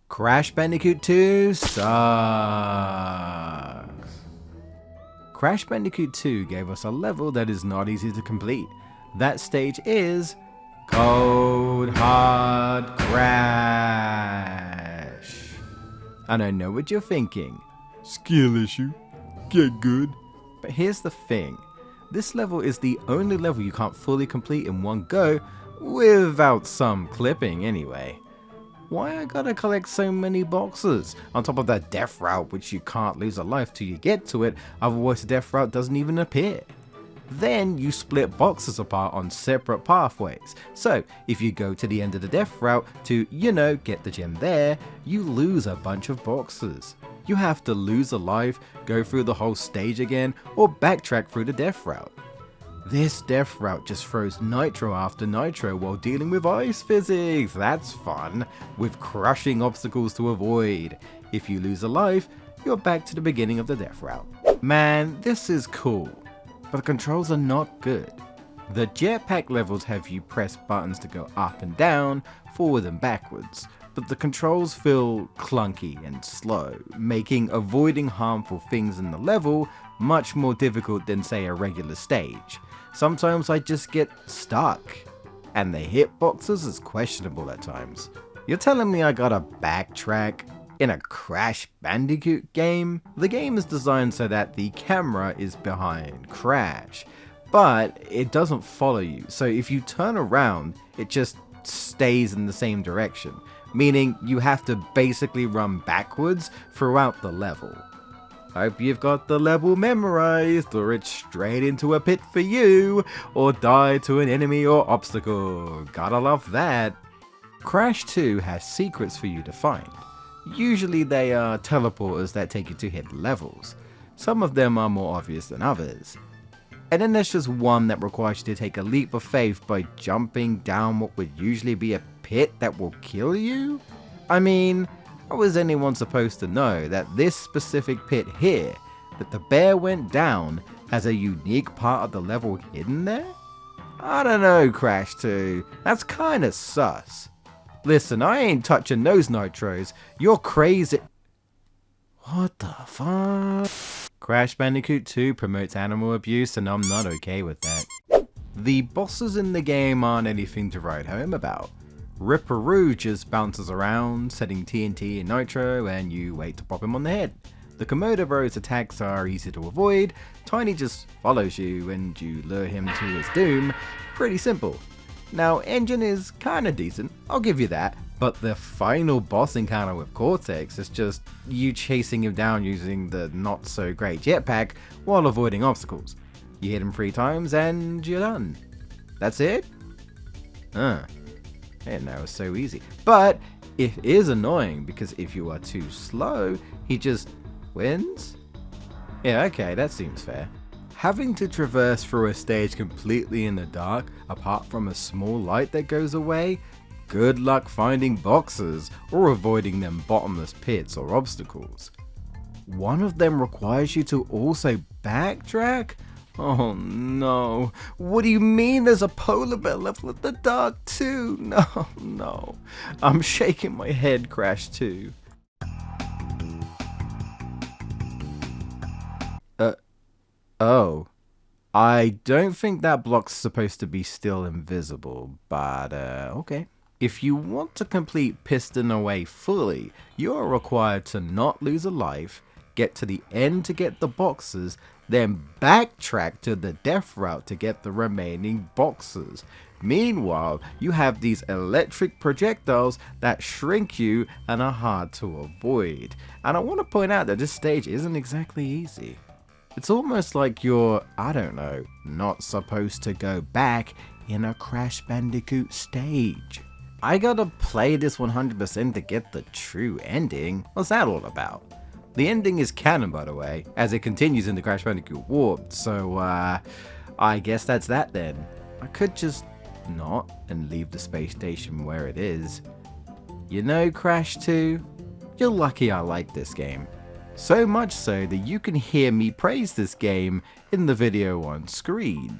Crash Bandicoot 2 sucks. Crash Bandicoot 2 gave us a level that is not easy to complete. That stage is Cold Hard Crash. And I know what you're thinking. Skill issue. Get good. But here's the thing. This level is the only level you can't fully complete in one go without some clipping anyway. Why I gotta collect so many boxes? On top of that death route, which you can't lose a life till you get to it, otherwise the death route doesn't even appear. Then you split boxes apart on separate pathways. So if you go to the end of the death route to, get the gem there, you lose a bunch of boxes. You have to lose a life, go through the whole stage again, or backtrack through the death route. This death route just throws nitro after nitro while dealing with ice physics. That's fun, with crushing obstacles to avoid. If you lose a life, you're back to the beginning of the death route. Man, this is cool, but the controls are not good. The jetpack levels have you press buttons to go up and down, forward and backwards, but the controls feel clunky and slow, making avoiding harmful things in the level much more difficult than say a regular stage. Sometimes I just get stuck, and the hitboxes is questionable at times. You're telling me I gotta backtrack in a Crash Bandicoot game? The game is designed so that the camera is behind Crash, but it doesn't follow you, so if you turn around, it just stays in the same direction, meaning you have to basically run backwards throughout the level. Hope you've got the level memorized, or it's straight into a pit for you, or die to an enemy or obstacle. Gotta love that. Crash 2 has secrets for you to find. Usually they are teleporters that take you to hidden levels. Some of them are more obvious than others. And then there's just one that requires you to take a leap of faith by jumping down what would usually be a pit that will kill you? I mean, how is anyone supposed to know that this specific pit here, that the bear went down, has a unique part of the level hidden there? I don't know, Crash 2, that's kinda sus. Listen, I ain't touching those nitros, you're crazy. What the fuck? Crash Bandicoot 2 promotes animal abuse and I'm not okay with that. The bosses in the game aren't anything to write home about. Ripperoo just bounces around, setting TNT and nitro, and you wait to pop him on the head. The Komodo Bros attacks are easy to avoid, Tiny just follows you and you lure him to his doom. Pretty simple. Now Engine is kinda decent, I'll give you that, but the final boss encounter with Cortex is just you chasing him down using the not so great jetpack while avoiding obstacles. You hit him 3 times and you're done. That's it? I didn't know it was so easy. But it is annoying because if you are too slow, he just wins? Yeah, okay, that seems fair. Having to traverse through a stage completely in the dark, apart from a small light that goes away, good luck finding boxes or avoiding them bottomless pits or obstacles. One of them requires you to also backtrack? Oh no, what do you mean there's a polar bear level in the dark too? No, I'm shaking my head, Crash 2. Oh, I don't think that block's supposed to be still invisible, but okay. If you want to complete Piston Away fully, you are required to not lose a life, get to the end to get the boxes, then backtrack to the death route to get the remaining boxes. Meanwhile, you have these electric projectiles that shrink you and are hard to avoid. And I want to point out that this stage isn't exactly easy. It's almost like you're, I don't know, not supposed to go back in a Crash Bandicoot stage. I gotta play this 100% to get the true ending? What's that all about? The ending is canon, by the way, as it continues in the Crash Bandicoot Warped, so I guess that's that then. I could just not and leave the space station where it is. You know, Crash 2, you're lucky I like this game. So much so that you can hear me praise this game in the video on screen.